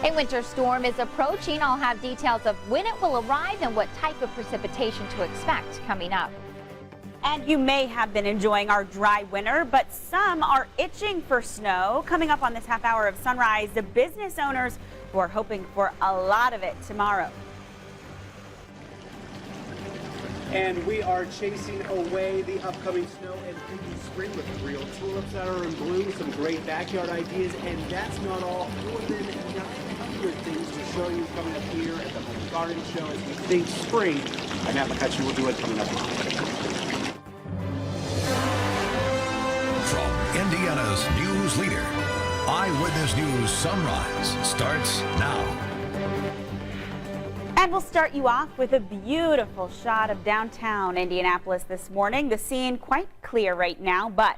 A winter storm is approaching. I'll have details of when it will arrive and what type of precipitation to expect coming up. And you may have been enjoying our dry winter, but some are itching for snow. Coming up on this half hour of Sunrise, the business owners who are hoping for a lot of it tomorrow. And we are chasing away the upcoming snow and preview spring with real tulips that are in bloom, some great backyard ideas, and that's not all. More than 900 things to show you coming up here at the Home Garden Show as we think spring. And Matt McCutcheon will do it coming up. From Indiana's news leader, Eyewitness News Sunrise starts now. And we'll start you off with a beautiful shot of downtown Indianapolis this morning. The scene quite clear right now, but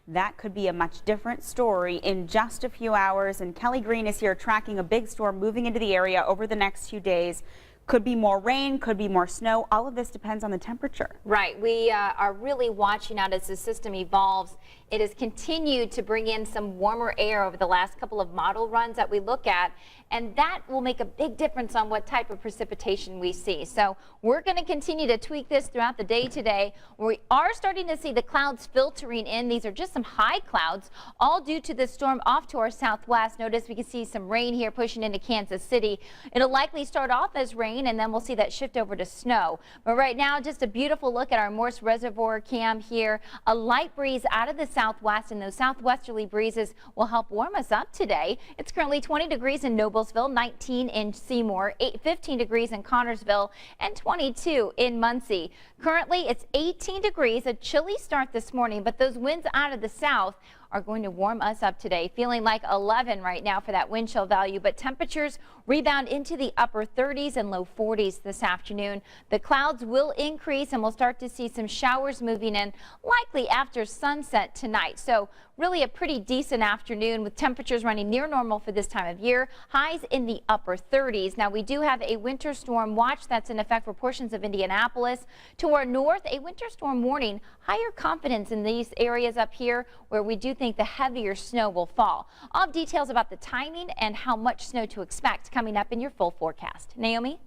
that could be a much different story in just a few hours. And Kelly Green is here tracking a big storm moving into the area over the next few days. Could be more rain, could be more snow. All of this depends on the temperature. Right. We are really watching out as the system evolves. It has continued to bring in some warmer air over the last couple of model runs that we look at, and that will make a big difference on what type of precipitation we see. So we're going to continue to tweak this throughout the day today. We are starting to see the clouds filtering in. These are just some high clouds, all due to the storm off to our southwest. Notice we can see some rain here pushing into Kansas City. It'll likely start off as rain, and then we'll see that shift over to snow. But right now, just a beautiful look at our Morse Reservoir cam here. A light breeze out of the southwest, and those southwesterly breezes will help warm us up today. It's currently 20 degrees in Noblesville, 19 in Seymour, 15 degrees in Connorsville, and 22 in Muncie. Currently, it's 18 degrees, a chilly start this morning, but those winds out of the south are going to warm us up today. Feeling like 11 right now for that wind chill value, but temperatures rebound into the upper 30s and low 40s this afternoon. The clouds will increase and we'll start to see some showers moving in likely after sunset tonight. So really a pretty decent afternoon with temperatures running near normal for this time of year. Highs in the upper 30s. Now we do have a winter storm watch that's in effect for portions of Indianapolis. To our north, a winter storm warning. Higher confidence in these areas up here where we do think the heavier snow will fall. I'll have details about the timing and how much snow to expect coming up in your full forecast. Naomi?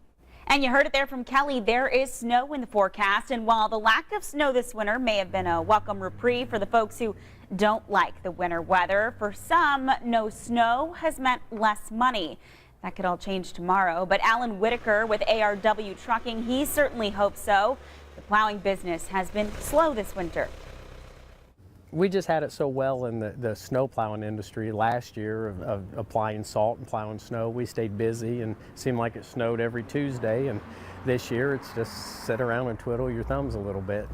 And you heard it there from Kelly. There is snow in the forecast. And while the lack of snow this winter may have been a welcome reprieve for the folks who don't like the winter weather, for some, no snow has meant less money. That could all change tomorrow. But Alan Whitaker with ARW Trucking, he certainly hopes so. The plowing business has been slow this winter. We just had it so well in the snow plowing industry last year of applying salt and plowing snow. We stayed busy and seemed like it snowed every Tuesday, and this year it's just sit around and twiddle your thumbs a little bit.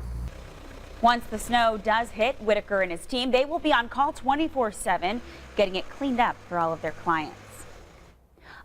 Once the snow does hit, Whitaker and his team, they will be on call 24/7, getting it cleaned up for all of their clients.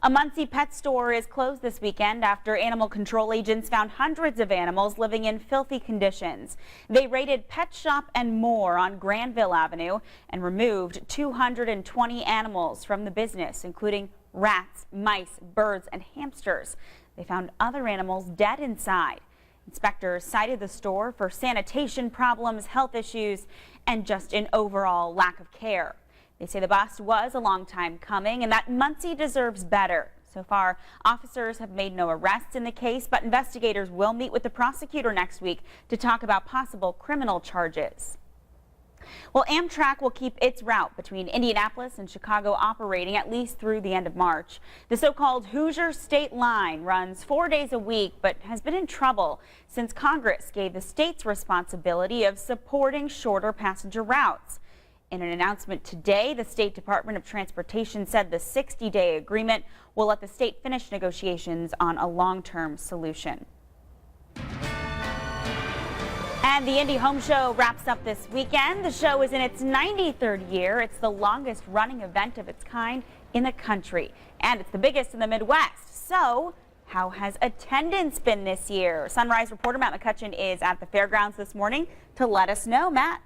A Muncie pet store is closed this weekend after animal control agents found hundreds of animals living in filthy conditions. They raided Pet Shop and More on Granville Avenue and removed 220 animals from the business, including rats, mice, birds, and hamsters. They found other animals dead inside. Inspectors cited the store for sanitation problems, health issues, and just an overall lack of care. They say the bust was a long time coming and that Muncie deserves better. So far, officers have made no arrests in the case, but investigators will meet with the prosecutor next week to talk about possible criminal charges. Well, Amtrak will keep its route between Indianapolis and Chicago operating at least through the end of March. The so-called Hoosier State Line runs 4 days a week, but has been in trouble since Congress gave the state's responsibility of supporting shorter passenger routes. In an announcement today, the State Department of Transportation said the 60-day agreement will let the state finish negotiations on a long-term solution. And the Indy Home Show wraps up this weekend. The show is in its 93rd year. It's the longest running event of its kind in the country, and it's the biggest in the Midwest. So how has attendance been this year? Sunrise reporter Matt McCutcheon is at the fairgrounds this morning to let us know. Matt.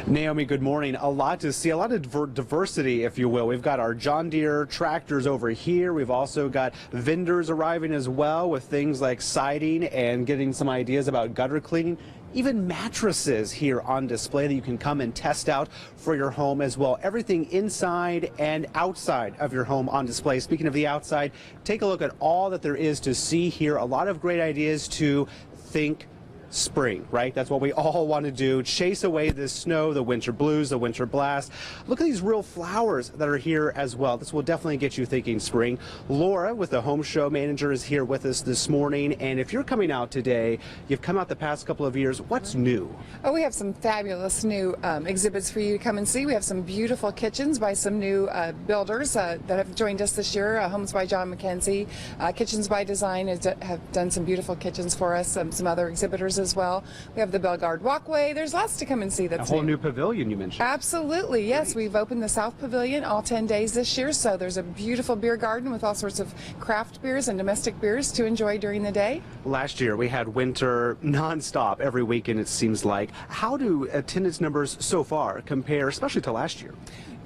Naomi, good morning. A lot to see, a lot of diversity, if you will. We've got our John Deere tractors over here. We've also got vendors arriving as well with things like siding and getting some ideas about gutter cleaning. even mattresses here on display that you can come and test out for your home as well. Everything inside and outside of your home on display. Speaking of the outside, take a look at all that there is to see here. A lot of great ideas to think spring, right? That's what we all want to do. Chase away this snow, the winter blues, the winter blast. Look at these real flowers that are here as well. This will definitely get you thinking spring. Laura with the Home Show Manager is here with us this morning. And if you're coming out today, you've come out the past couple of years, what's new? Oh, we have some fabulous new exhibits for you to come and see. We have some beautiful kitchens by some new builders that have joined us this year. Homes by John McKenzie, Kitchens by Design have done some beautiful kitchens for us. Some other exhibitors as well. We have the Bellegarde Walkway. There's lots to come and see. That's a whole new pavilion you mentioned. Absolutely, yes. We've opened the South Pavilion all 10 days this year, so there's a beautiful beer garden with all sorts of craft beers and domestic beers to enjoy during the day. Last year we had winter nonstop every weekend, it seems like. How do attendance numbers so far compare, especially to last year?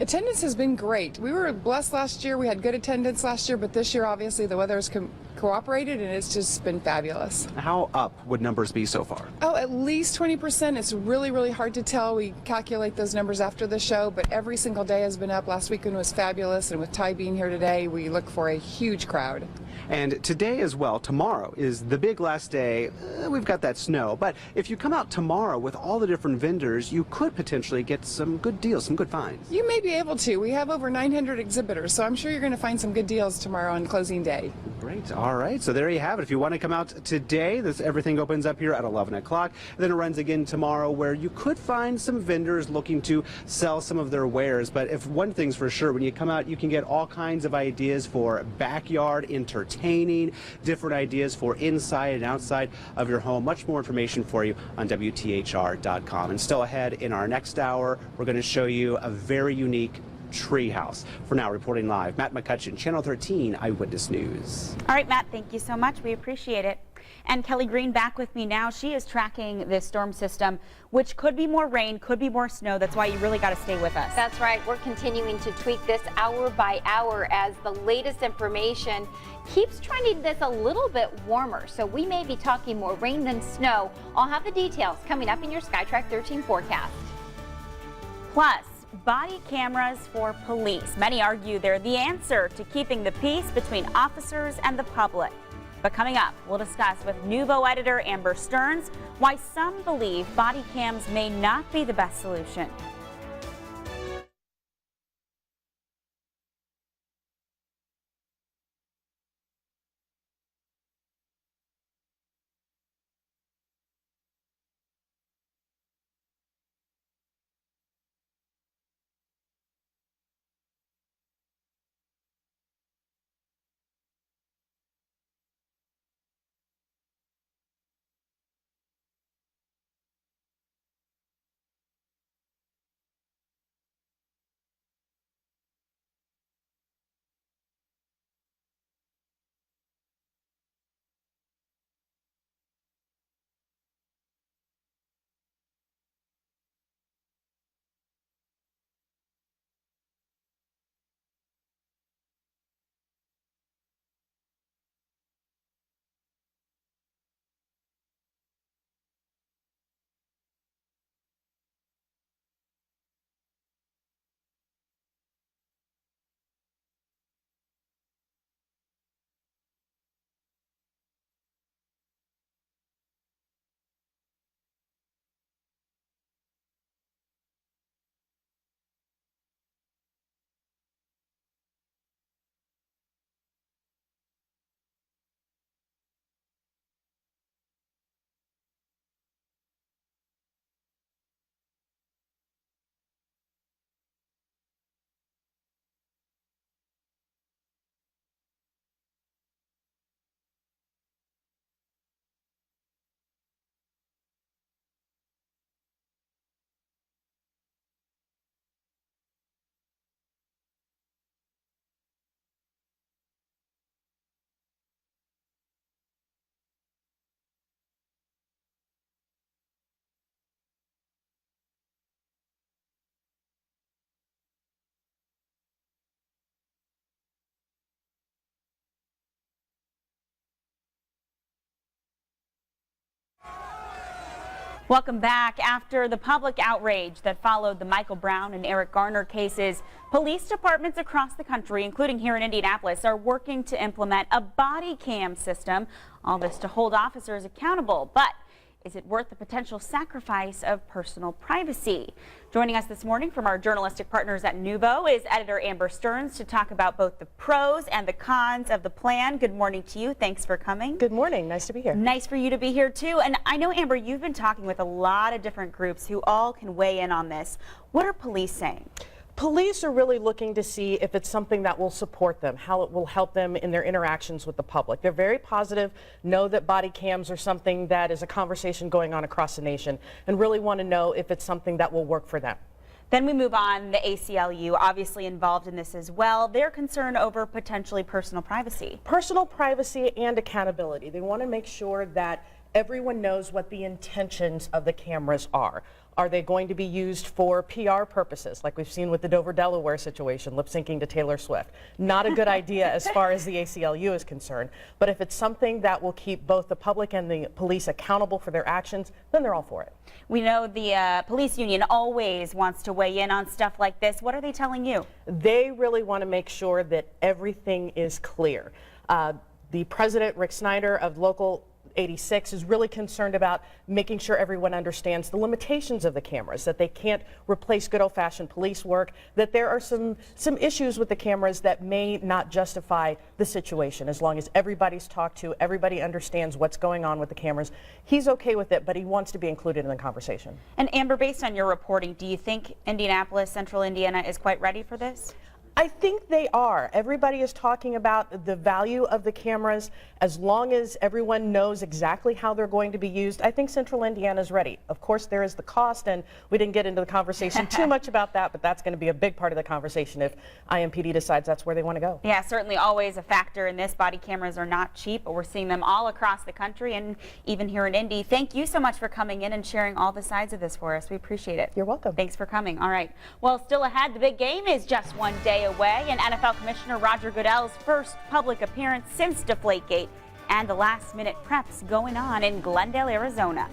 Attendance has been great. We were blessed last year. We had good attendance last year, but this year, obviously, the weather has cooperated, and it's just been fabulous. How up would numbers be so far? Oh, at least 20%. It's really, really hard to tell. We calculate those numbers after the show, but every single day has been up. Last weekend was fabulous, and with Ty being here today, we look for a huge crowd. And today as well, tomorrow is the big last day. We've got that snow, but if you come out tomorrow with all the different vendors, you could potentially get some good deals, some good finds. You may be able to. We have over 900 exhibitors, so I'm sure you're going to find some good deals tomorrow on closing day. Great. All right. So there you have it. If you want to come out today, everything opens up here at 11 o'clock. Then it runs again tomorrow, where you could find some vendors looking to sell some of their wares. But if one thing's for sure, when you come out, you can get all kinds of ideas for backyard entertaining, different ideas for inside and outside of your home. Much more information for you on WTHR.com. And still ahead in our next hour, we're going to show you a very unique treehouse. For now, reporting live, Matt McCutcheon, Channel 13 Eyewitness News. All right, Matt, thank you so much. We appreciate it. And Kelly Green back with me now. She is tracking this storm system, which could be more rain, could be more snow. That's why you really got to stay with us. That's right. We're continuing to tweak this hour by hour as the latest information keeps trending this a little bit warmer. So we may be talking more rain than snow. I'll have the details coming up in your SkyTrack 13 forecast. Plus, body cameras for police. Many argue they're the answer to keeping the peace between officers and the public. But coming up, we'll discuss with Nuvo editor Amber Stearns why some believe body cams may not be the best solution. Welcome back. After the public outrage that followed the Michael Brown and Eric Garner cases, police departments across the country, including here in Indianapolis, are working to implement a body cam system. All this to hold officers accountable. But is it worth the potential sacrifice of personal privacy? Joining us this morning from our journalistic partners at Nuvo is editor Amber Stearns to talk about both the pros and the cons of the plan. Good morning to you. Thanks for coming. Good morning. Nice to be here. Nice for you to be here too. And I know, Amber, you've been talking with a lot of different groups who all can weigh in on this. What are police saying? Police are really looking to see if it's something that will support them, how it will help them in their interactions with the public. They're very positive, know that body cams are something that is a conversation going on across the nation, and really want to know if it's something that will work for them. Then we move on. The ACLU obviously involved in this as well. They're concerned over potentially personal privacy. Personal privacy and accountability. They want to make sure that everyone knows what the intentions of the cameras are. Are they going to be used for PR purposes, like we've seen with the Dover, Delaware situation, lip syncing to Taylor Swift? Not a good idea as far as the ACLU is concerned. But if it's something that will keep both the public and the police accountable for their actions, then they're all for it. We know the police union always wants to weigh in on stuff like this. What are they telling you? They really want to make sure that everything is clear. The president, Rick Snyder of Local 86, is really concerned about making sure everyone understands the limitations of the cameras, that they can't replace good old-fashioned police work, that there are some issues with the cameras that may not justify the situation. As long as everybody's talked to, everybody understands what's going on with the cameras, he's okay with it, but he wants to be included in the conversation. And Amber, based on your reporting, do you think Indianapolis, Central Indiana is quite ready for this? I think they are. Everybody is talking about the value of the cameras. As long as everyone knows exactly how they're going to be used, I think Central Indiana is ready. Of course, there is the cost, and we didn't get into the conversation too much about that, but that's going to be a big part of the conversation if IMPD decides that's where they want to go. Yeah, certainly always a factor in this. Body cameras are not cheap, but we're seeing them all across the country and even here in Indy. Thank you so much for coming in and sharing all the sides of this for us. We appreciate it. You're welcome. Thanks for coming. All right. Well, still ahead, the big game is just one day away, and NFL Commissioner Roger Goodell's first public appearance since Deflategate, and the last-minute preps going on in Glendale, Arizona.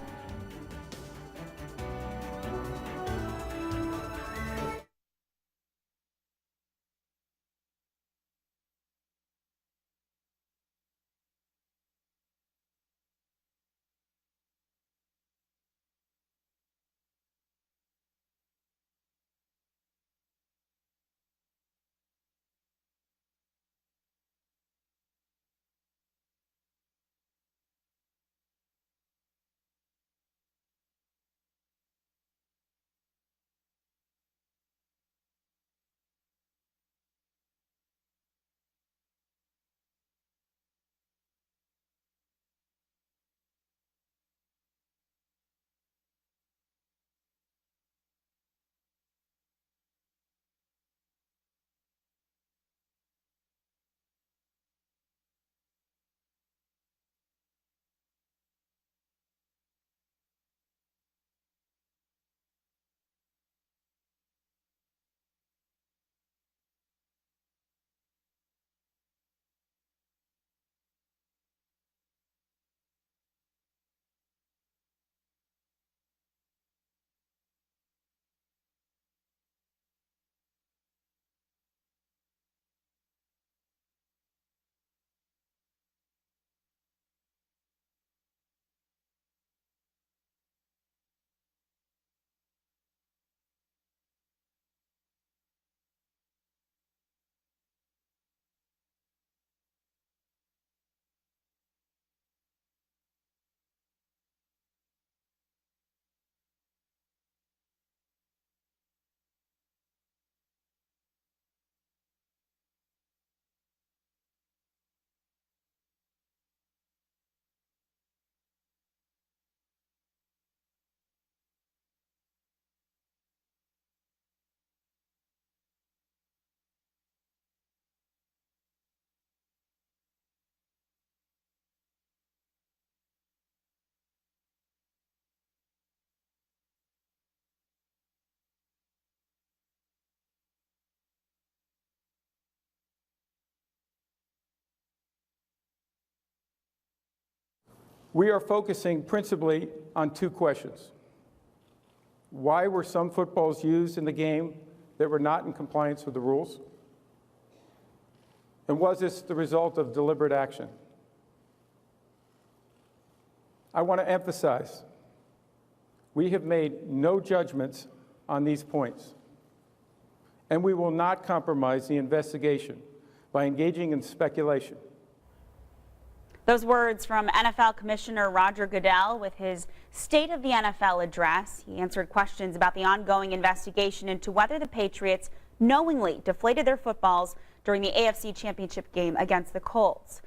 We are focusing principally on two questions. Why were some footballs used in the game that were not in compliance with the rules? And was this the result of deliberate action? I want to emphasize, we have made no judgments on these points, and we will not compromise the investigation by engaging in speculation. Those words from NFL Commissioner Roger Goodell with his State of the NFL address. He answered questions about the ongoing investigation into whether the Patriots knowingly deflated their footballs during the AFC Championship game against the Colts.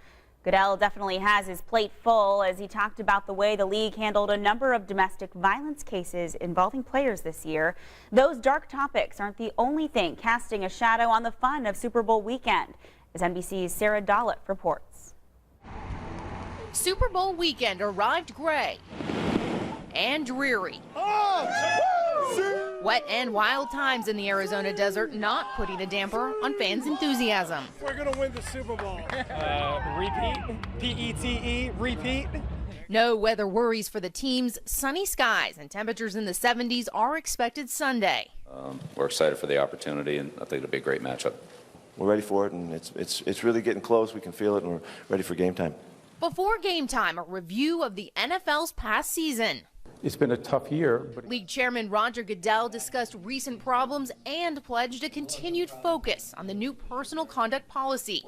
Goodell definitely has his plate full as he talked about the way the league handled a number of domestic violence cases involving players this year. Those dark topics aren't the only thing casting a shadow on the fun of Super Bowl weekend, as NBC's Sarah Dollett reports. Super Bowl weekend arrived gray and dreary. Wet and wild times in the Arizona desert, not putting a damper on fans' enthusiasm. We're going to win the Super Bowl. Repeat. P-E-T-E, repeat. No weather worries for the teams. Sunny skies and temperatures in the 70s are expected Sunday. We're excited for the opportunity, and I think it'll be a great matchup. We're ready for it, and it's really getting close. We can feel it, and we're ready for game time. Before game time, a review of the NFL's past season. It's been a tough year, but League Chairman Roger Goodell discussed recent problems and pledged a continued focus on the new personal conduct policy.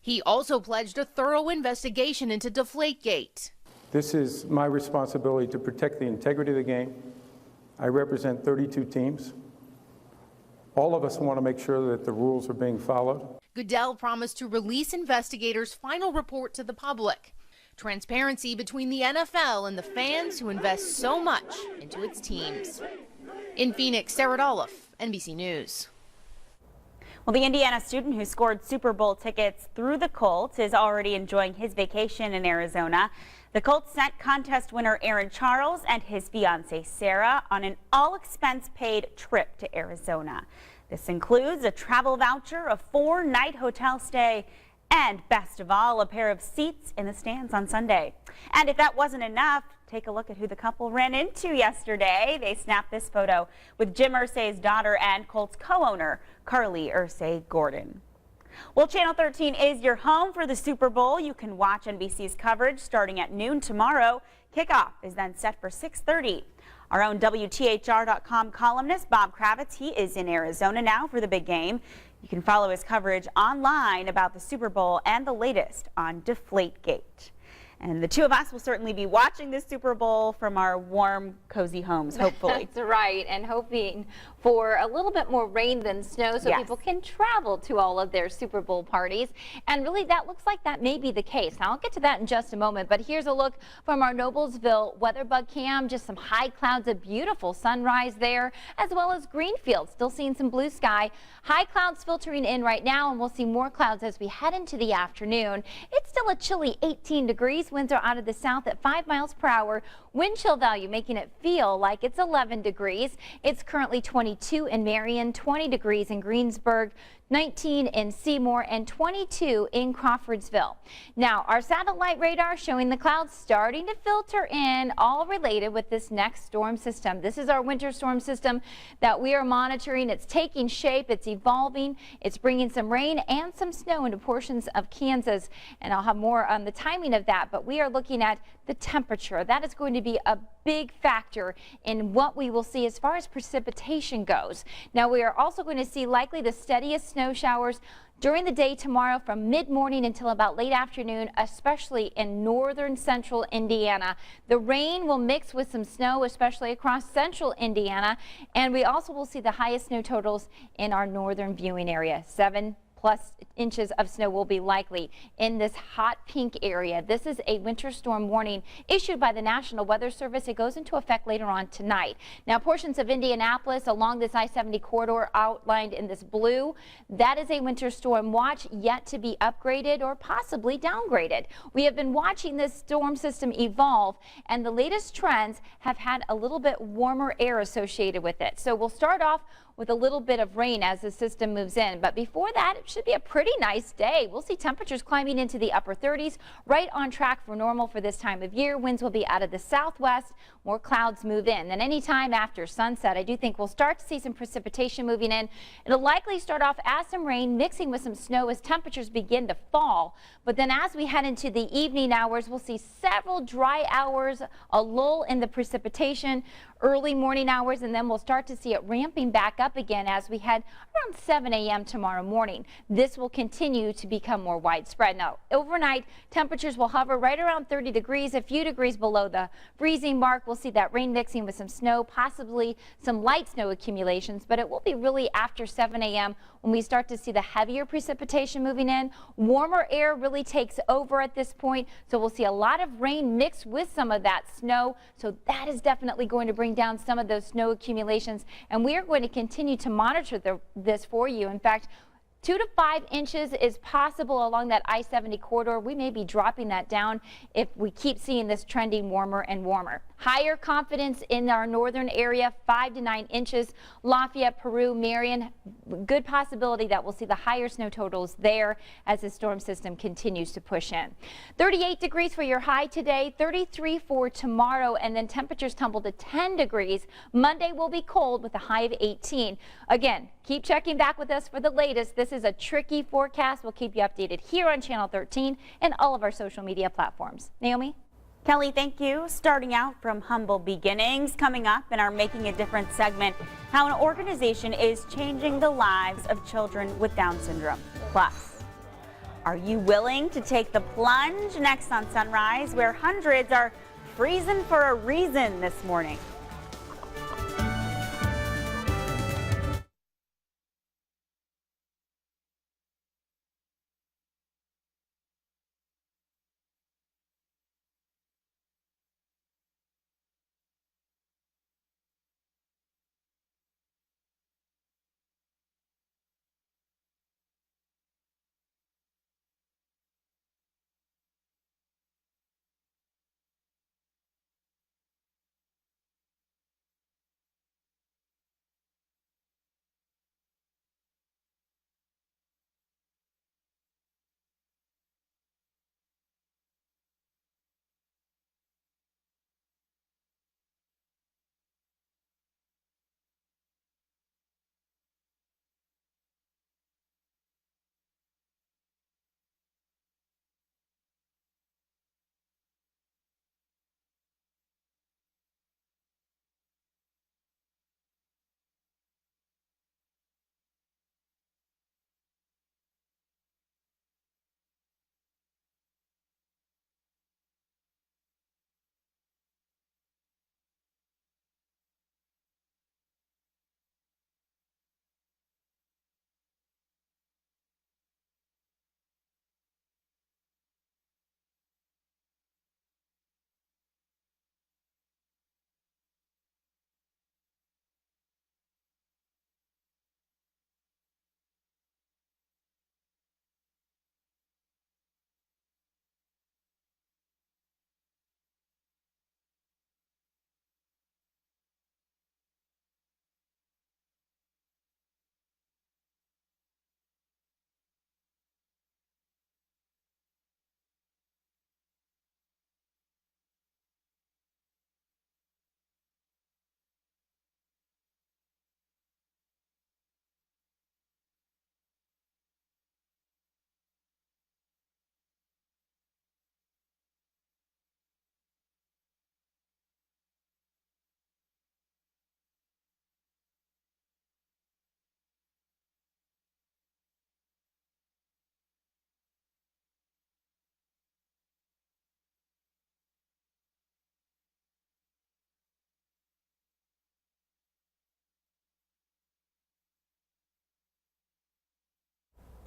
He also pledged a thorough investigation into Deflategate. this is my responsibility to protect the integrity of the game. I represent 32 teams. All of us want to make sure that the rules are being followed. Goodell promised to release investigators' final report to the public. Transparency between the NFL and the fans who invest so much into its teams. In Phoenix, Sarah Dollett, NBC News. Well, the Indiana student who scored Super Bowl tickets through the Colts is already enjoying his vacation in Arizona. The Colts sent contest winner Aaron Charles and his fiancée Sarah on an all-expense-paid trip to Arizona. This includes a travel voucher, a 4-night hotel stay, and best of all, a pair of seats in the stands on Sunday. And if that wasn't enough, take a look at who the couple ran into yesterday. They snapped this photo with Jim Irsay's daughter and Colts co-owner Carly Irsay Gordon. Well, Channel 13 is your home for the Super Bowl. You can watch NBC's coverage starting at noon tomorrow. Kickoff is then set for 6:30. Our own WTHR.com columnist Bob Kravitz, he is in Arizona now for the big game. You can follow his coverage online about the Super Bowl and the latest on Deflategate. And the two of us will certainly be watching this Super Bowl from our warm, cozy homes, hopefully. That's right, and hoping for a little bit more rain than snow so people can travel to all of their Super Bowl parties. And really, that looks like that may be the case. Now, I'll get to that in just a moment, but here's a look from our Noblesville weather bug cam. Just some high clouds, a beautiful sunrise there, as well as Greenfield. Still seeing some blue sky. High clouds filtering in right now, and we'll see more clouds as we head into the afternoon. It's still a chilly 18 degrees. Winds are out of the south at 5 miles per hour. Wind chill value making it feel like it's 11 degrees. It's currently 22 in Marion, 20 degrees in Greensburg, 19 in Seymour, and 22 in Crawfordsville. Now, our satellite radar showing the clouds starting to filter in, all related with this next storm system. This is our winter storm system that we are monitoring. It's taking shape, it's evolving, it's bringing some rain and some snow into portions of Kansas, and I'll have more on the timing of that, but we are looking at the temperature. That is going to be a big factor in what we will see as far as precipitation goes. Now, we are also going to see likely the steadiest snow showers during the day tomorrow from mid-morning until about late afternoon, especially in northern central Indiana. The rain will mix with some snow, especially across central Indiana, and we also will see the highest snow totals in our northern viewing area. 7+ inches of snow will be likely in this hot pink area. This is a winter storm warning issued by the National Weather Service. It goes into effect later on tonight. Now, portions of Indianapolis along this I-70 corridor outlined in this blue, that is a winter storm watch yet to be upgraded or possibly downgraded. We have been watching this storm system evolve, and the latest trends have had a little bit warmer air associated with it. So we'll start off with a little bit of rain as the system moves in. But before that, it should be a pretty nice day. We'll see temperatures climbing into the upper 30s, right on track for normal for this time of year. Winds will be out of the southwest. More clouds move in. Then anytime after sunset, I do think we'll start to see some precipitation moving in. It'll likely start off as some rain mixing with some snow as temperatures begin to fall. But then as we head into the evening hours, we'll see several dry hours, a lull in the precipitation, early morning hours, and then we'll start to see it ramping back up again as we head around 7 a.m. tomorrow morning. This will continue to become more widespread. Now, overnight, temperatures will hover right around 30 degrees, a few degrees below the freezing mark. We'll see that rain mixing with some snow, possibly some light snow accumulations, but it will be really after 7 a.m. when we start to see the heavier precipitation moving in. Warmer air really takes over at this point, so we'll see a lot of rain mixed with some of that snow. So that is definitely going to bring down some of those snow accumulations, and we are going to continue to monitor this for you. In fact, 2 to 5 inches is possible along that I-70 corridor. We may be dropping that down if we keep seeing this trending warmer and warmer. Higher confidence in our northern area, 5 to 9 inches. Lafayette, Peru, Marion, good possibility that we'll see the higher snow totals there as the storm system continues to push in. 38 degrees for your high today, 33 for tomorrow, and then temperatures tumble to 10 degrees. Monday will be cold with a high of 18. Again, keep checking back with us for the latest. This is a tricky forecast. We'll keep you updated here on Channel 13 and all of our social media platforms. Naomi? Kelly, thank you. Starting out from humble beginnings, coming up in our Making a Difference segment, how an organization is changing the lives of children with Down syndrome. Plus, are you willing to take the plunge? Next on Sunrise, where hundreds are freezing for a reason this morning.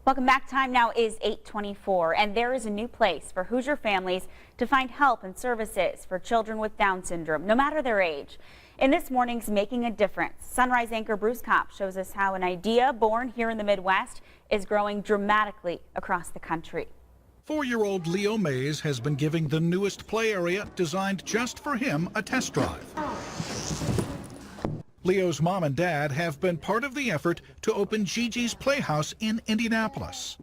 Welcome back. Time now is 8:24, and there is a new place for Hoosier families to find help and services for children with Down syndrome, no matter their age. In this morning's Making a Difference, Sunrise anchor Bruce Kopp shows us how an idea born here in the Midwest is growing dramatically across the country. 4-year-old Leo Mays has been giving the newest play area designed just for him a test drive. Leo's mom and dad have been part of the effort to open Gigi's Playhouse in Indianapolis.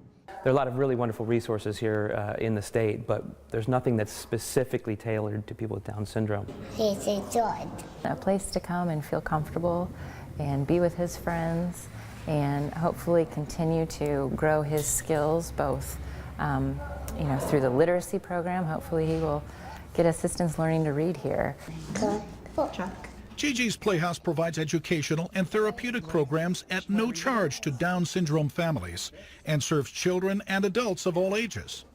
There are a lot of really wonderful resources here in the state, but there's nothing that's specifically tailored to people with Down syndrome. A place to come and feel comfortable and be with his friends and hopefully continue to grow his skills both through the literacy program. Hopefully he will get assistance learning to read here. Gigi's Playhouse provides educational and therapeutic programs at no charge to Down syndrome families and serves children and adults of all ages.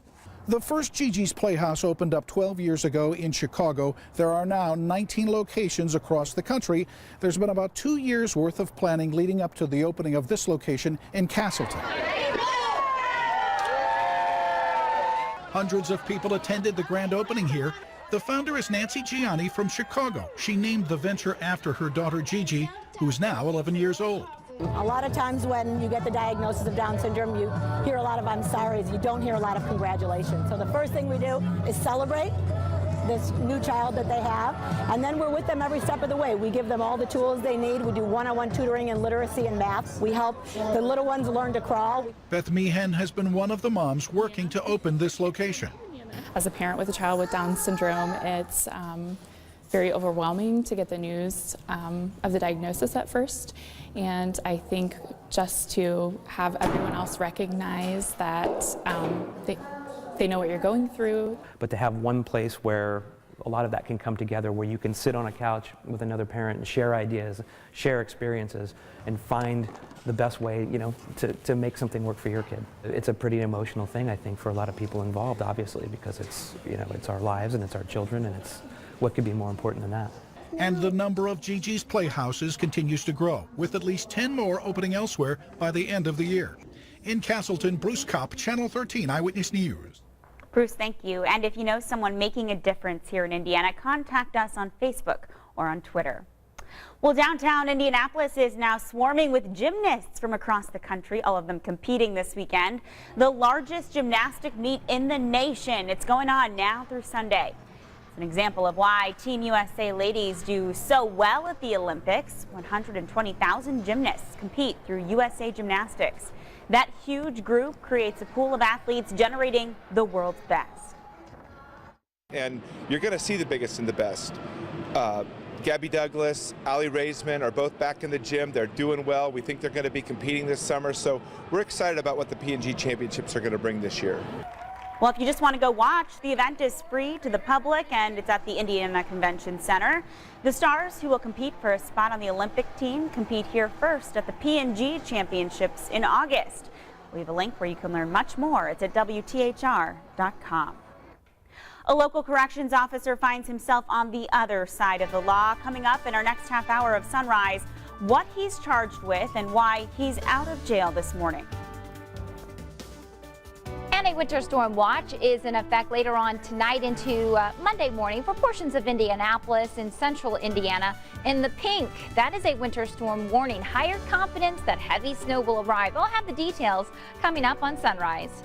The first Gigi's Playhouse opened up 12 years ago in Chicago. There are now 19 locations across the country. There's been about 2 years worth of planning leading up to the opening of this location in Castleton. Hundreds of people attended the grand opening here. The founder is Nancy Gianni from Chicago. She named the venture after her daughter Gigi, who's now 11 years old. A lot of times when you get the diagnosis of Down syndrome, you hear a lot of I'm sorry's. You don't hear a lot of congratulations. So the first thing we do is celebrate this new child that they have, and then we're with them every step of the way. We give them all the tools they need. We do one-on-one tutoring in literacy and math. We help the little ones learn to crawl. Beth Meehan has been one of the moms working to open this location. As a parent with a child with Down syndrome, it's very overwhelming to get the news of the diagnosis at first. And I think just to have everyone else recognize that they know what you're going through. But to have one place where a lot of that can come together, where you can sit on a couch with another parent and share ideas, share experiences, and find the best way, to make something work for your kid. It's a pretty emotional thing, I think, for a lot of people involved, obviously, because it's, it's our lives and it's our children, and it's what could be more important than that. And the number of Gigi's Playhouses continues to grow, with at least 10 more opening elsewhere by the end of the year. In Castleton, Bruce Kopp, Channel 13 Eyewitness News. Bruce, thank you. And if you know someone making a difference here in Indiana, contact us on Facebook or on Twitter. Well, downtown Indianapolis is now swarming with gymnasts from across the country, all of them competing this weekend. The largest gymnastic meet in the nation. It's going on now through Sunday. It's an example of why Team USA ladies do so well at the Olympics. 120,000 gymnasts compete through USA Gymnastics. That huge group creates a pool of athletes generating the world's best. And you're going to see the biggest and the best. Gabby Douglas, Allie Raisman are both back in the gym. They're doing well. We think they're going to be competing this summer. So we're excited about what the P&G Championships are going to bring this year. Well, if you just want to go watch, the event is free to the public and it's at the Indiana Convention Center. The stars who will compete for a spot on the Olympic team compete here first at the P&G Championships in August. We have a link where you can learn much more. It's at WTHR.com. A local corrections officer finds himself on the other side of the law. Coming up in our next half hour of Sunrise, what he's charged with and why he's out of jail this morning. And a winter storm watch is in effect later on tonight into Monday morning for portions of Indianapolis and central Indiana. In the pink, that is a winter storm warning. Higher confidence that heavy snow will arrive. I'll have the details coming up on Sunrise.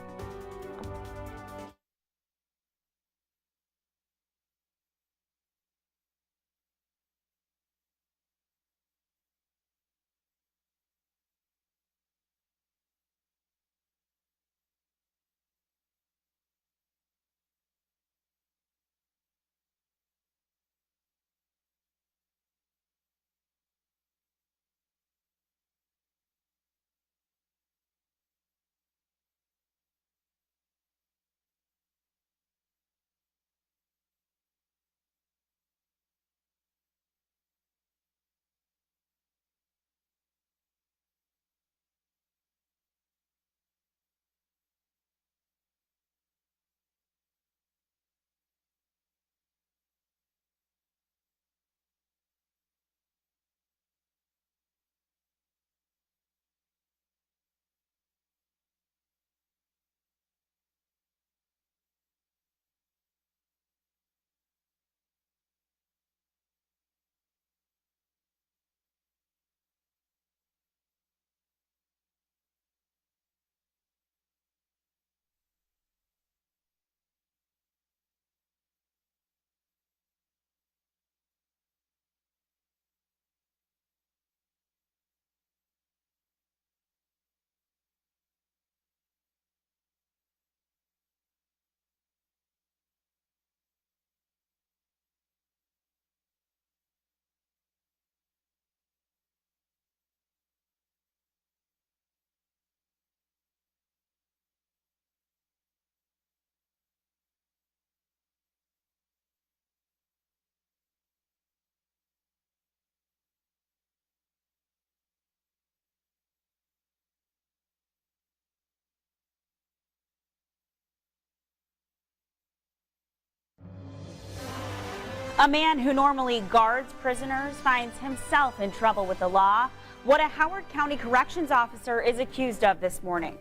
A man who normally guards prisoners finds himself in trouble with the law. What a Howard County Corrections officer is accused of this morning.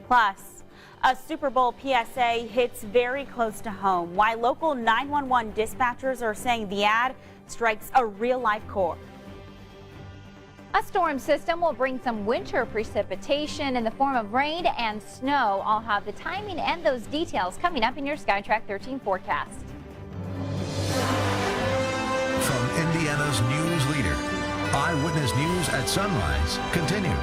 Plus, a Super Bowl PSA hits very close to home. Why local 911 dispatchers are saying the ad strikes a real-life chord. A storm system will bring some winter precipitation in the form of rain and snow. I'll have the timing and those details coming up in your SkyTrack 13 forecast. From Indiana's news leader, Eyewitness News at Sunrise continues.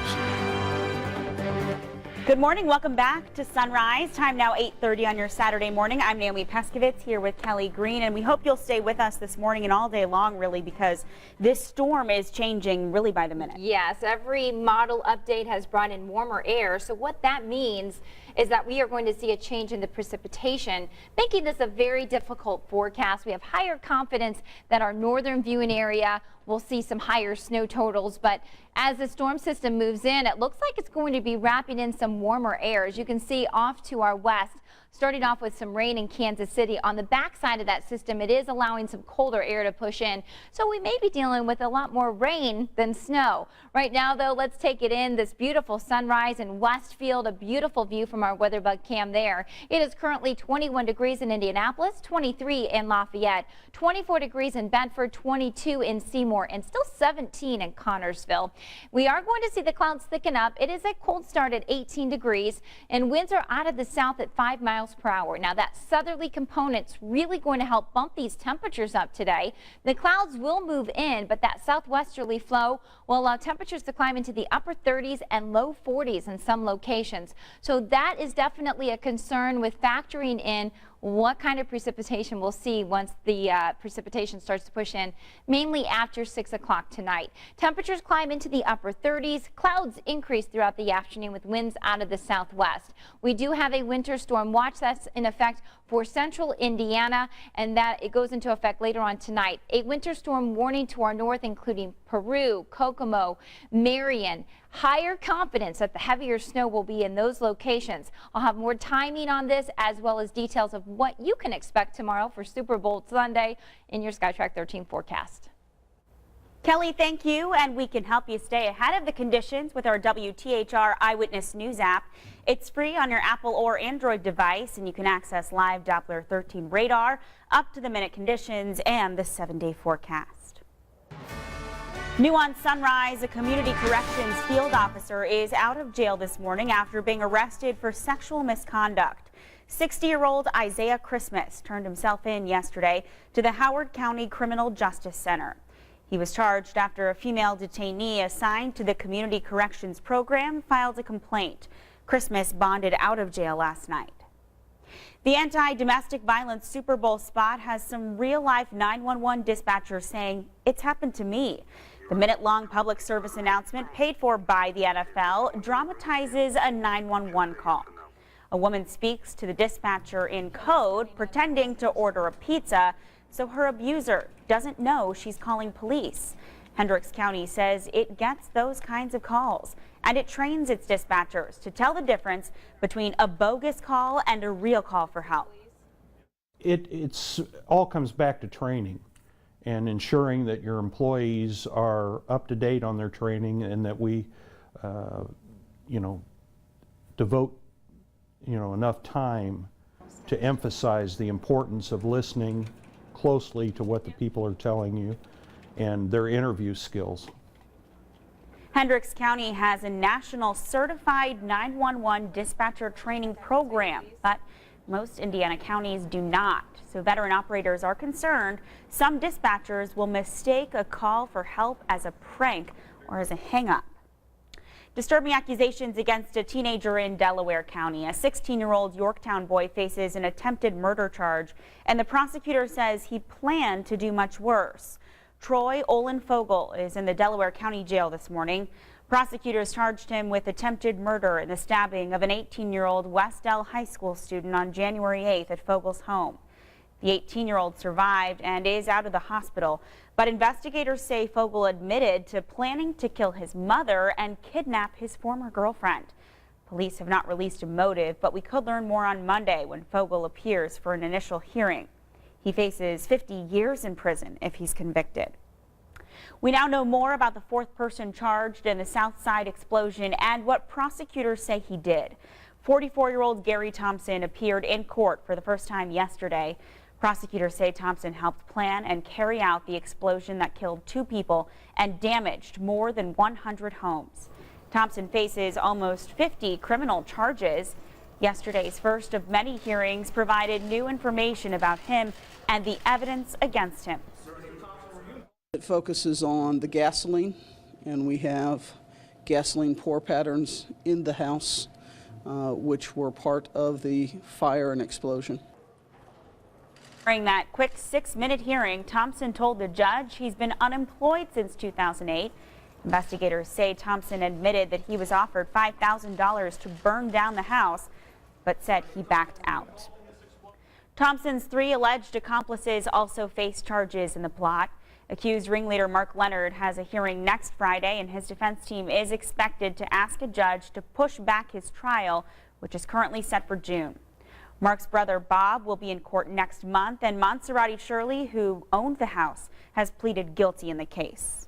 Good morning. Welcome back to Sunrise. Time now 8:30 on your Saturday morning. I'm Naomi Peskovitz here with Kelly Green, and we hope you'll stay with us this morning and all day long, really, because this storm is changing really by the minute. Yes, every model update has brought in warmer air. So what that means is that we are going to see a change in the precipitation, making this a very difficult forecast. We have higher confidence that our northern viewing area will see some higher snow totals, but as the storm system moves in, it looks like it's going to be wrapping in some warmer air. As you can see off to our west, starting off with some rain in Kansas City. On the backside of that system, it is allowing some colder air to push in, so we may be dealing with a lot more rain than snow. Right now, though, let's take it in. This beautiful sunrise in Westfield, a beautiful view from our WeatherBug cam there. It is currently 21 degrees in Indianapolis, 23 in Lafayette, 24 degrees in Bedford, 22 in Seymour, and still 17 in Connorsville. We are going to see the clouds thicken up. It is a cold start at 18 degrees, and winds are out of the south at 5 miles per hour. Now that southerly component's really going to help bump these temperatures up today. The clouds will move in, but that southwesterly flow will allow temperatures to climb into the upper 30s and low 40s in some locations. So that is definitely a concern with factoring in what kind of precipitation we'll see once the precipitation starts to push in, mainly after 6 o'clock tonight. Temperatures climb into the upper 30s. Clouds increase throughout the afternoon with winds out of the southwest. We do have a winter storm watch that's in effect for central Indiana, and that it goes into effect later on tonight. A winter storm warning to our north, including Peru, Kokomo, Marion. Higher confidence that the heavier snow will be in those locations. I'll have more timing on this as well as details of what you can expect tomorrow for Super Bowl Sunday in your SkyTrack 13 forecast. Kelly, thank you, and we can help you stay ahead of the conditions with our WTHR Eyewitness News app. It's free on your Apple or Android device, and you can access live Doppler 13 radar, up-to-the-minute conditions, and the 7-day forecast. New on Sunrise, a community corrections field officer is out of jail this morning after being arrested for sexual misconduct. 60-year-old Isaiah Christmas turned himself in yesterday to the Howard County Criminal Justice Center. He was charged after a female detainee assigned to the Community Corrections Program filed a complaint. Christmas bonded out of jail last night. The anti-domestic violence Super Bowl spot has some real-life 911 dispatchers saying, "It's happened to me." The minute-long public service announcement, paid for by the NFL, dramatizes a 911 call. A woman speaks to the dispatcher in code, pretending to order a pizza, so her abuser doesn't know she's calling police. Hendricks County says it gets those kinds of calls, and it trains its dispatchers to tell the difference between a bogus call and a real call for help. It's all comes back to training and ensuring that your employees are up to date on their training, and that we, devote, enough time to emphasize the importance of listening closely to what the people are telling you and their interview skills. Hendricks County has a national certified 911 dispatcher training program, but most Indiana counties do not. So veteran operators are concerned some dispatchers will mistake a call for help as a prank or as a hang-up. Disturbing accusations against a teenager in Delaware County. A 16-year-old Yorktown boy faces an attempted murder charge, and the prosecutor says he planned to do much worse. Troy Olin Fogel is in the Delaware County Jail this morning. Prosecutors charged him with attempted murder in the stabbing of an 18-year-old Westdell High School student on January 8th at Fogel's home. The 18-year-old survived and is out of the hospital, but investigators say Fogel admitted to planning to kill his mother and kidnap his former girlfriend. Police have not released a motive, but we could learn more on Monday when Fogel appears for an initial hearing. He faces 50 years in prison if he's convicted. We now know more about the fourth person charged in the South Side explosion and what prosecutors say he did. 44-year-old Gary Thompson appeared in court for the first time yesterday. Prosecutors say Thompson helped plan and carry out the explosion that killed 2 people and damaged more than 100 homes. Thompson faces almost 50 criminal charges. Yesterday's first of many hearings provided new information about him and the evidence against him. It focuses on the gasoline, and we have gasoline pour patterns in the house, which were part of the fire and explosion. During that quick 6-minute hearing, Thompson told the judge he's been unemployed since 2008. Investigators say Thompson admitted that he was offered $5,000 to burn down the house, but said he backed out. Thompson's 3 alleged accomplices also face charges in the plot. Accused ringleader Mark Leonard has a hearing next Friday, and his defense team is expected to ask a judge to push back his trial, which is currently set for June. Mark's brother Bob will be in court next month, and Montserrati Shirley, who owned the house, has pleaded guilty in the case.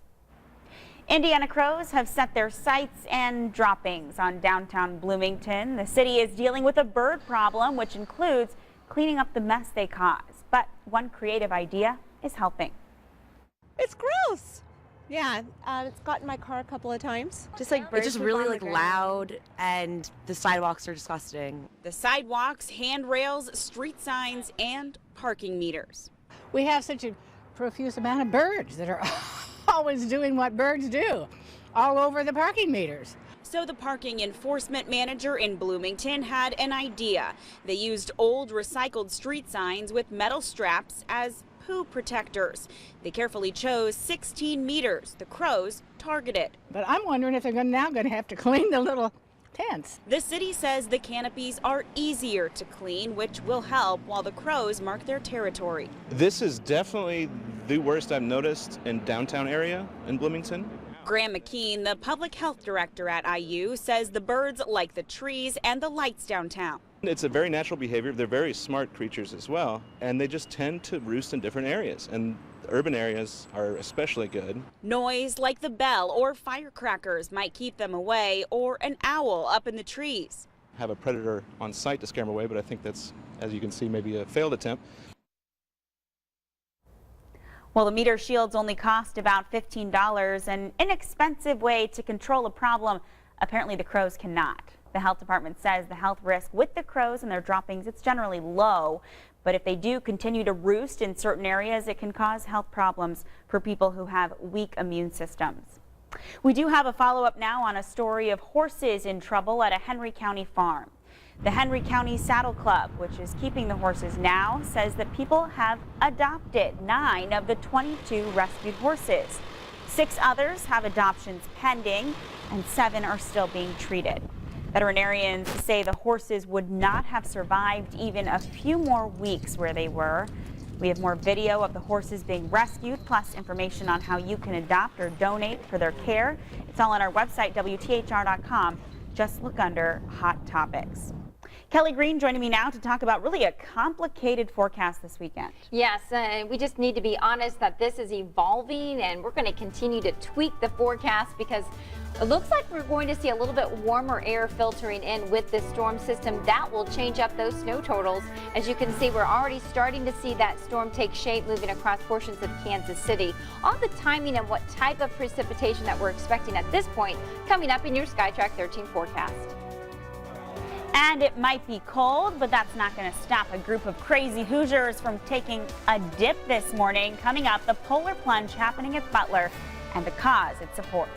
Indiana crows have set their sights and droppings on downtown Bloomington. The city is dealing with a bird problem, which includes cleaning up the mess they cause. But one creative idea is helping. It's gross. Yeah, it's got in my car a couple of times. Just like birds. It's just really loud, and the sidewalks are disgusting. The sidewalks, handrails, street signs, and parking meters. We have such a profuse amount of birds that are always doing what birds do, all over the parking meters. So the parking enforcement manager in Bloomington had an idea. They used old recycled street signs with metal straps as poo protectors. They carefully chose 16 meters the crows targeted. But I'm wondering if they're now going to have to clean the little tents. The city says the canopies are easier to clean, which will help while the crows mark their territory. This is definitely the worst I've noticed in downtown area in Bloomington. Graham McKean, the public health director at IU, says the birds like the trees and the lights downtown. It's a very natural behavior. They're very smart creatures as well, and they just tend to roost in different areas, and urban areas are especially good. Noise like the bell or firecrackers might keep them away, or an owl up in the trees. Have a predator on site to scare them away, but I think that's, as you can see, maybe a failed attempt. Well, the meter shields only cost about $15, an inexpensive way to control a problem. Apparently the crows cannot. The health department says the health risk with the crows and their droppings, it's generally low. But if they do continue to roost in certain areas, it can cause health problems for people who have weak immune systems. We do have a follow-up now on a story of horses in trouble at a Henry County farm. The Henry County Saddle Club, which is keeping the horses now, says that people have adopted 9 of the 22 rescued horses. 6 others have adoptions pending, and 7 are still being treated. Veterinarians say the horses would not have survived even a few more weeks where they were. We have more video of the horses being rescued, plus information on how you can adopt or donate for their care. It's all on our website, WTHR.com. Just look under Hot Topics. Kelly Green joining me now to talk about really a complicated forecast this weekend. Yes, we just need to be honest that this is evolving, and we're going to continue to tweak the forecast because it looks like we're going to see a little bit warmer air filtering in with this storm system. That will change up those snow totals. As you can see, we're already starting to see that storm take shape, moving across portions of Kansas City. All the timing and what type of precipitation that we're expecting at this point coming up in your SkyTrack 13 forecast. And it might be cold, but that's not going to stop a group of crazy Hoosiers from taking a dip this morning. Coming up, the polar plunge happening at Butler and the cause it supports.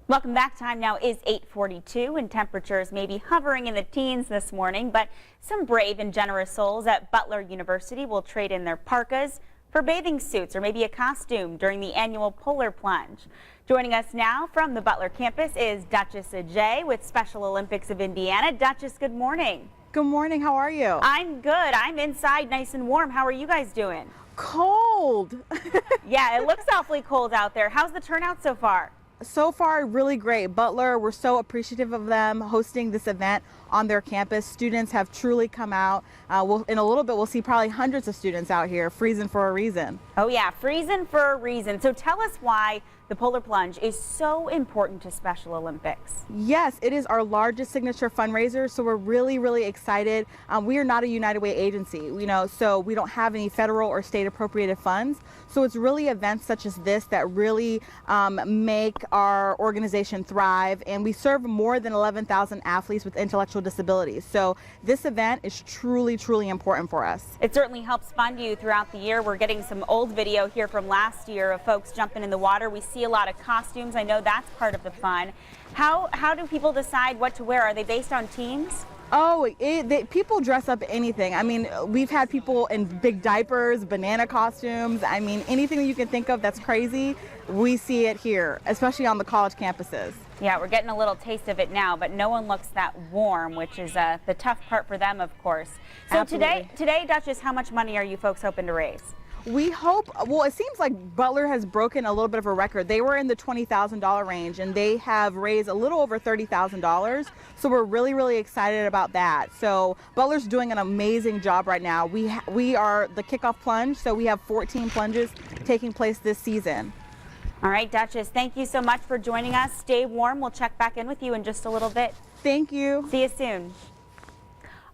Welcome back. Time now is 8:42 and temperatures may be hovering in the teens this morning, but some brave and generous souls at Butler University will trade in their parkas for bathing suits or maybe a costume during the annual polar plunge. Joining us now from the Butler campus is Duchess Ajay with Special Olympics of Indiana. Duchess, good morning. Good morning. How are you? I'm good. I'm inside nice and warm. How are you guys doing? Cold. Yeah, it looks awfully cold out there. How's the turnout so far? So far, really great. Butler, we're so appreciative of them hosting this event on their campus. Students have truly come out. In a little bit, we'll see probably hundreds of students out here freezing for a reason. Oh yeah, freezing for a reason. So tell us why the polar plunge is so important to Special Olympics. Yes, it is our largest signature fundraiser, so we're really excited. We are not a United Way agency, so we don't have any federal or state appropriated funds. So it's really events such as this that really make our organization thrive, and we serve more than 11,000 athletes with intellectual disabilities. So this event is truly important for us. It certainly helps fund you throughout the year. We're getting some old video here from last year of folks jumping in the water. We see a lot of costumes. I know that's part of the fun. How do people decide what to wear? Are they based on teams? Oh, people dress up anything. I mean, we've had people in big diapers, banana costumes. I mean, anything that you can think of that's crazy, we see it here, especially on the college campuses. Yeah, we're getting a little taste of it now, but no one looks that warm, which is the tough part for them, of course. So Absolutely. today, Duchess, how much money are you folks hoping to raise? We hope, well, it seems like Butler has broken a little bit of a record. They were in the $20,000 range and they have raised a little over $30,000. So we're really excited about that. So Butler's doing an amazing job right now. We are the kickoff plunge, so we have 14 plunges taking place this season. All right, Duchess, thank you so much for joining us. Stay warm. We'll check back in with you in just a little bit. Thank you. See you soon.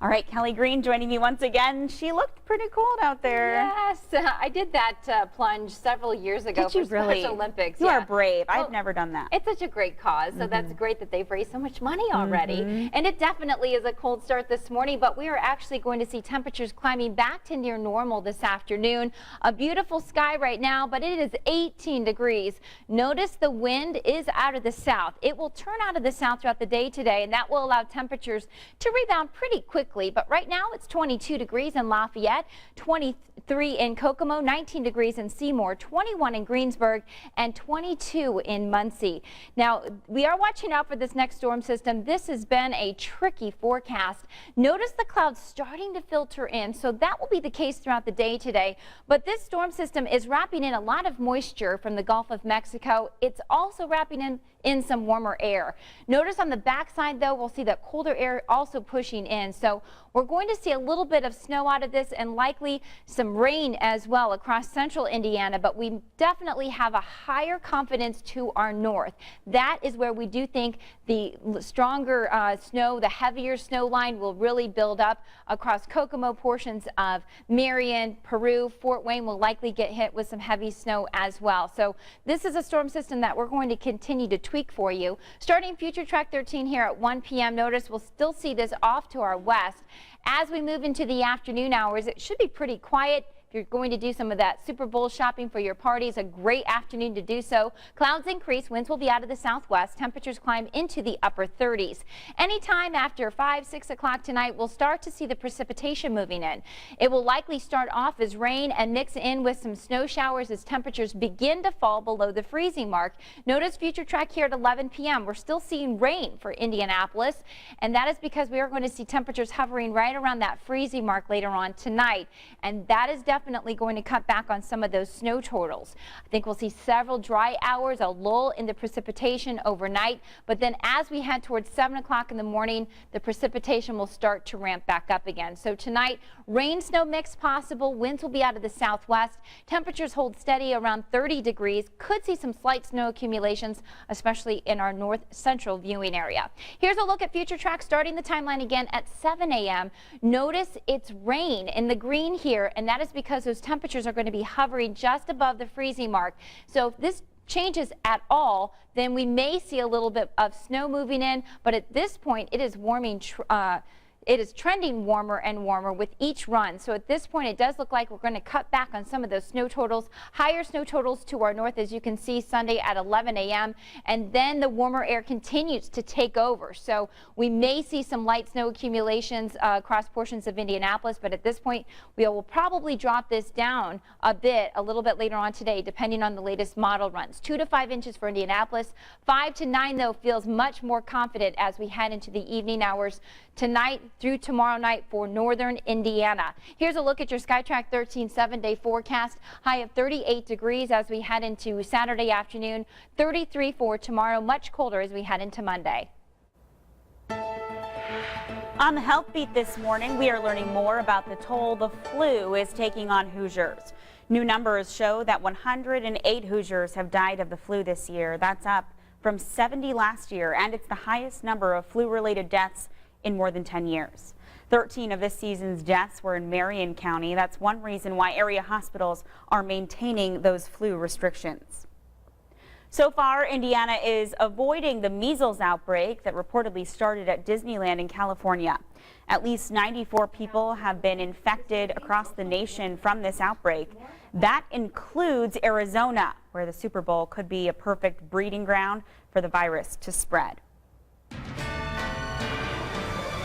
All right, Kelly Green joining me once again. She looked pretty cold out there. Yes, I did that plunge several years ago for Special Olympics. You are brave. I've never done that. It's such a great cause, so that's great that they've raised so much money already. And it definitely is a cold start this morning, but we are actually going to see temperatures climbing back to near normal this afternoon. A beautiful sky right now, but it is 18 degrees. Notice the wind is out of the south. It will turn out of the south throughout the day today, and that will allow temperatures to rebound pretty quickly. But right now it's 22 degrees in Lafayette, 23 in Kokomo, 19 degrees in Seymour, 21 in Greensburg, and 22 in Muncie. Now, we are watching out for this next storm system. This has been a tricky forecast. Notice the clouds starting to filter in, so that will be the case throughout the day today. But this storm system is wrapping in a lot of moisture from the Gulf of Mexico. It's also wrapping in some warmer air. Notice on the backside, though, we'll see that colder air also pushing in. So we're going to see a little bit of snow out of this and likely some rain as well across central Indiana, but we definitely have a higher confidence to our north. That is where we do think the stronger snow, the heavier snow line will really build up across Kokomo, portions of Marion, Peru. Fort Wayne will likely get hit with some heavy snow as well. So this is a storm system that we're going to continue to tweak for you. Starting Future Track 13 here at 1 p.m. Notice we'll still see this off to our west. As we move into the afternoon hours, it should be pretty quiet. If you're going to do some of that Super Bowl shopping for your parties, a great afternoon to do so. Clouds increase, winds will be out of the southwest, temperatures climb into the upper 30s. Anytime after 5, 6 o'clock tonight, we'll start to see the precipitation moving in. It will likely start off as rain and mix in with some snow showers as temperatures begin to fall below the freezing mark. Notice Future Track here at 11 p.m. We're still seeing rain for Indianapolis, and that is because we are going to see temperatures hovering right around that freezing mark later on tonight, and that is definitely going to cut back on some of those snow totals. I think we'll see several dry hours, a lull in the precipitation overnight, but then as we head towards 7 o'clock in the morning, the precipitation will start to ramp back up again. So tonight, rain snow mix possible, winds will be out of the southwest, temperatures hold steady around 30 degrees, could see some slight snow accumulations, especially in our north central viewing area. Here's a look at Future Track starting the timeline again at 7 a.m. Notice it's rain in the green here, and that is because those temperatures are going to be hovering just above the freezing mark. So if this changes at all, then we may see a little bit of snow moving in, but at this point it is warming it is trending warmer and warmer with each run. So at this point, it does look like we're going to cut back on some of those snow totals. Higher snow totals to our north, as you can see, Sunday at 11 a.m. And then the warmer air continues to take over. So we may see some light snow accumulations across portions of Indianapolis, but at this point, we will probably drop this down a little bit later on today, depending on the latest model runs. 2 to 5 inches for Indianapolis. 5 to 9, though, feels much more confident as we head into the evening hours tonight through tomorrow night for northern Indiana. Here's a look at your SkyTrack 13 7-day forecast. High of 38 degrees as we head into Saturday afternoon. 33 for tomorrow. Much colder as we head into Monday. On the Health Beat this morning, we are learning more about the toll the flu is taking on Hoosiers. New numbers show that 108 Hoosiers have died of the flu this year. That's up from 70 last year, and it's the highest number of flu-related deaths in more than 10 years. 13 of this season's deaths were in Marion County. That's one reason why area hospitals are maintaining those flu restrictions. So far, Indiana is avoiding the measles outbreak that reportedly started at Disneyland in California. At least 94 people have been infected across the nation from this outbreak. That includes Arizona, where the Super Bowl could be a perfect breeding ground for the virus to spread.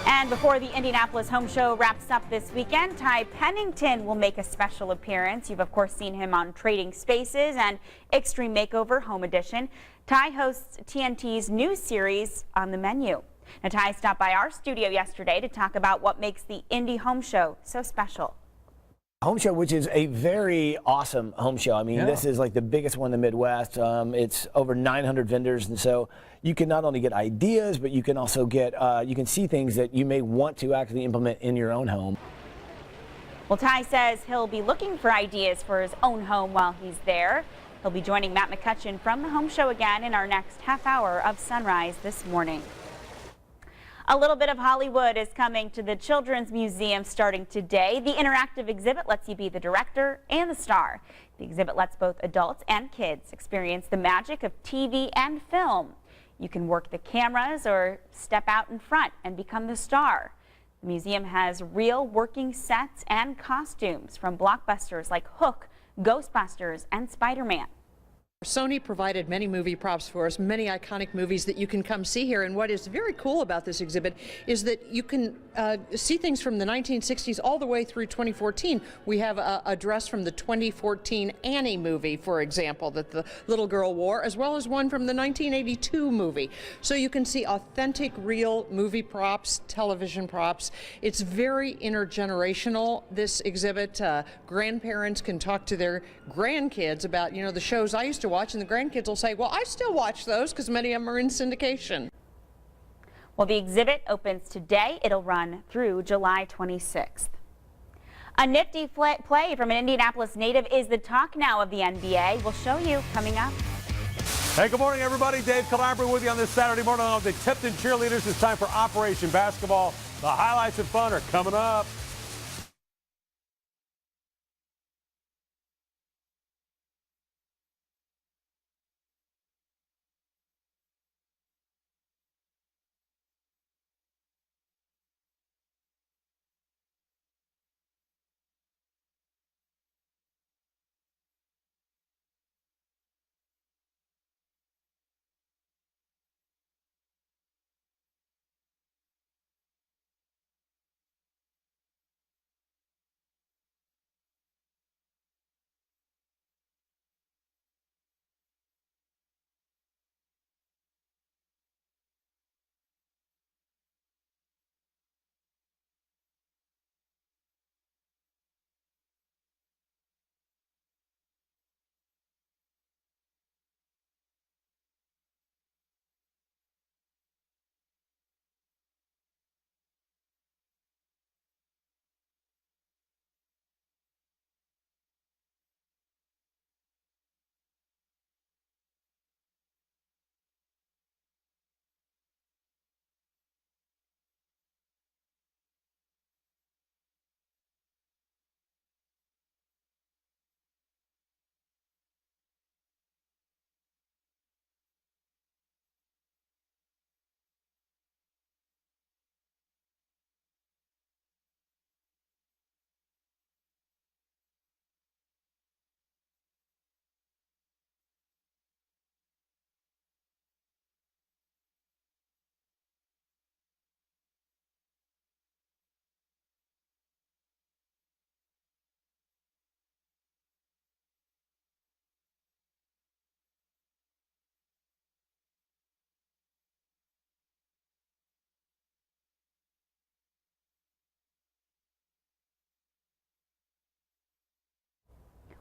And before the Indianapolis Home Show wraps up this weekend, Ty Pennington will make a special appearance. You've, of course, seen him on Trading Spaces and Extreme Makeover Home Edition. Ty hosts TNT's new series On the Menu. Now, Ty stopped by our studio yesterday to talk about what makes the Indy Home Show so special. Home show, which is a very awesome home show. I mean, this is like the biggest one in the Midwest. It's over 900 vendors, and so you can not only get ideas, but you can also get, you can see things that you may want to actually implement in your own home. Well, Ty says he'll be looking for ideas for his own home while he's there. He'll be joining Matt McCutcheon from the home show again in our next half hour of Sunrise this morning. A little bit of Hollywood is coming to the Children's Museum starting today. The interactive exhibit lets you be the director and the star. The exhibit lets both adults and kids experience the magic of TV and film. You can work the cameras or step out in front and become the star. The museum has real working sets and costumes from blockbusters like Hook, Ghostbusters, and Spider-Man. Sony provided many movie props for us, many iconic movies that you can come see here. And what is very cool about this exhibit is that you can see things from the 1960s all the way through 2014. We have a dress from the 2014 Annie movie, for example, that the little girl wore, as well as one from the 1982 movie. So you can see authentic, real movie props, television props. It's very intergenerational, this exhibit. Grandparents can talk to their grandkids about, you know, the shows I used to watch, and the grandkids will say, well, I still watch those because many of them are in syndication. Well, the exhibit opens today. It'll run through July 26th. A nifty play from an Indianapolis native is the talk now of the NBA. We'll show you coming up. Hey, good morning, everybody. Dave Calabria with you on this Saturday morning on the Tipton Cheerleaders. It's time for Operation Basketball. The highlights and fun are coming up.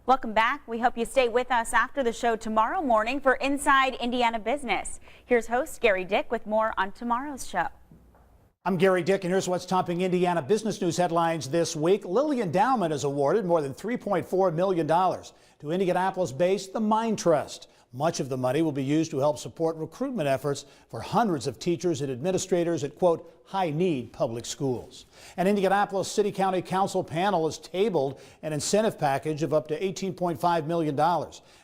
Welcome back. We hope you stay with us after the show tomorrow morning for Inside Indiana Business. Here's host Gary Dick with more on tomorrow's show. I'm Gary Dick, and here's what's topping Indiana business news headlines this week. Lilly Endowment has awarded more than $3.4 million to Indianapolis-based the Mind Trust. Much of the money will be used to help support recruitment efforts for hundreds of teachers and administrators at, quote, high-need public schools. An Indianapolis City County Council panel has tabled an incentive package of up to $18.5 million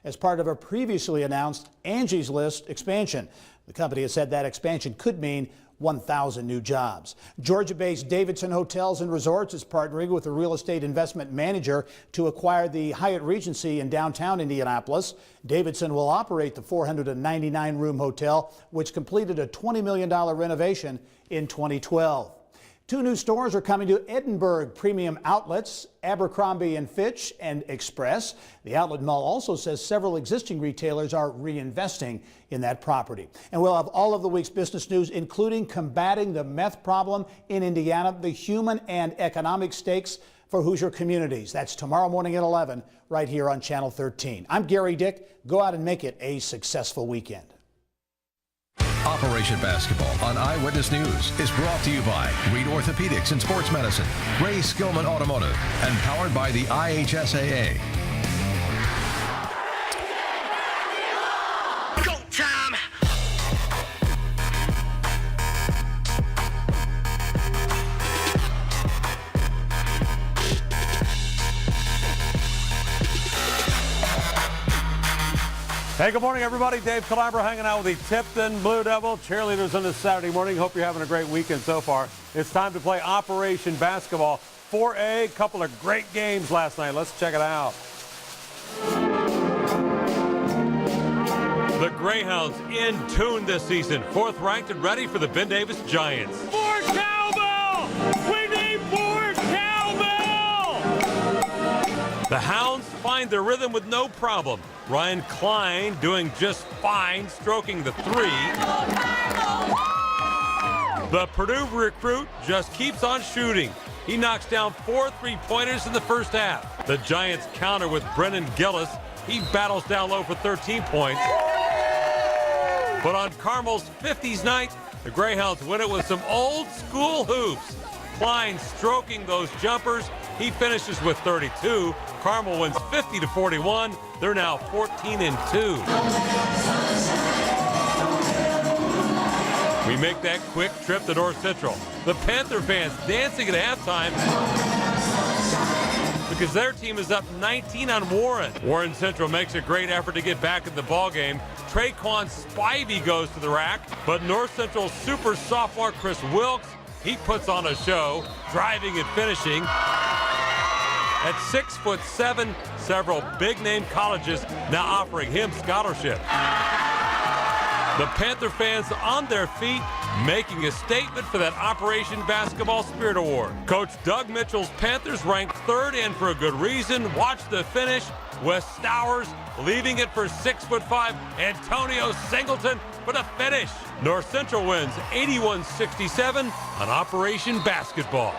as part of a previously announced Angie's List expansion. The company has said that expansion could mean 1,000 new jobs. Georgia-based Davidson Hotels and Resorts is partnering with a real estate investment manager to acquire the Hyatt Regency in downtown Indianapolis. Davidson will operate the 499-room hotel, which completed a $20 million renovation in 2012. 2 new stores are coming to Edinburgh premium outlets, Abercrombie & Fitch and Express. The outlet mall also says several existing retailers are reinvesting in that property. And we'll have all of the week's business news, including combating the meth problem in Indiana, the human and economic stakes for Hoosier communities. That's tomorrow morning at 11 right here on Channel 13. I'm Gary Dick. Go out and make it a successful weekend. Operation Basketball on Eyewitness News is brought to you by Reed Orthopedics and Sports Medicine, Ray Skillman Automotive, and powered by the IHSAA. Go time! Hey, good morning, everybody. Dave Calabro hanging out with the Tipton Blue Devil cheerleaders on this Saturday morning. Hope you're having a great weekend so far. It's time to play Operation Basketball 4A. Couple of great games last night. Let's check it out. The Greyhounds in tune this season. 4th ranked and ready for the Ben Davis Giants. More cowbell! We need more cowbell! The Hounds find their rhythm with no problem. Ryan Klein doing just fine, stroking the 3. The Purdue recruit just keeps on shooting. He knocks down 4 3-pointers in the first half. The Giants counter with Brennan Gillis. He battles down low for 13 points. But on Carmel's 50s night, the Greyhounds win it with some old school hoops. Klein stroking those jumpers. He finishes with 32. Carmel wins 50-41. They're now 14-2. We make that quick trip to North Central. The Panther fans dancing at halftime because their team is up 19 on Warren. Warren Central makes a great effort to get back in the ballgame. Traquan Spivey goes to the rack, but North Central super sophomore Chris Wilkes, he puts on a show, driving and finishing. At 6'7", several big-name colleges now offering him scholarship. The Panther fans on their feet, making a statement for that Operation Basketball Spirit Award. Coach Doug Mitchell's Panthers ranked 3rd, and for a good reason. Watch the finish. Wes Stowers leaving it for 6'5", Antonio Singleton for the finish. North Central wins 81-67 on Operation Basketball.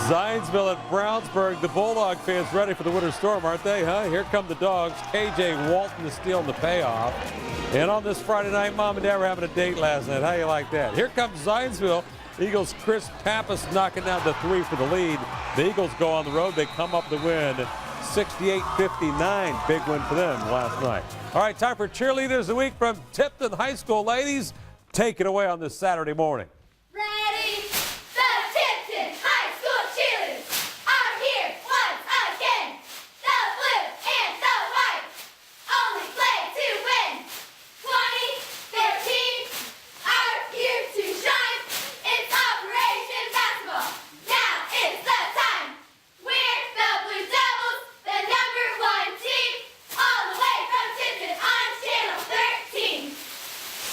Zionsville at Brownsburg. The Bulldog fans ready for the winter storm, aren't they, huh? Here come the Dogs. KJ Walton is stealing the payoff. And on this Friday night, Mom and Dad were having a date last night. How you like that? Here comes Zionsville. Eagles' Chris Pappas knocking down the 3 for the lead. The Eagles go on the road. They come up the win. 68-59. Big win for them last night. All right, time for Cheerleaders of the Week from Tipton High School. Ladies, take it away on this Saturday morning. Ready? The Tipton High School cheerleaders are here once again. The blue and the white only play to win. 2013 are here to shine. It's Operation Basketball. Now is the time. We're the Blue Devils, the #1 team, all the way from Tipton on Channel 13.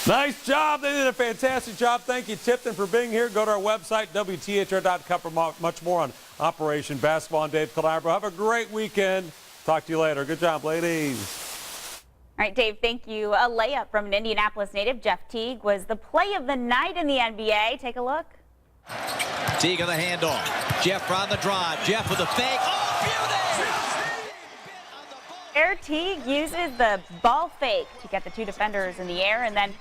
Nice job. They did a fantastic job. Thank you, Tipton, for being here. Go to our website, WTHR.com, for much more on Operation Basketball. I'm Dave Calabro. Have a great weekend. Talk to you later. Good job, ladies. All right, Dave, thank you. A layup from an Indianapolis native, Jeff Teague, was the play of the night in the NBA. Take a look. Teague on the handoff. Jeff on the drive. Jeff with a fake. Oh, beauty! Air Teague uses the ball fake to get the two defenders in the air and then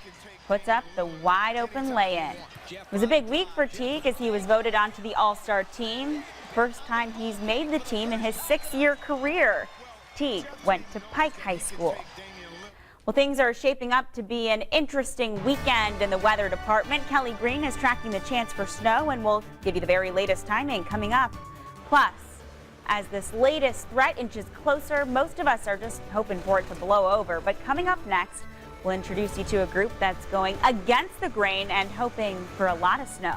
puts up the wide open lay-in. It was a big week for Teague as he was voted onto the All-Star team. First time he's made the team in his 6-year career. Teague went to Pike High School. Well, things are shaping up to be an interesting weekend in the weather department. Kelly Green is tracking the chance for snow and will give you the very latest timing coming up. Plus, as this latest threat inches closer, most of us are just hoping for it to blow over. But coming up next, we'll introduce you to a group that's going against the grain and hoping for a lot of snow.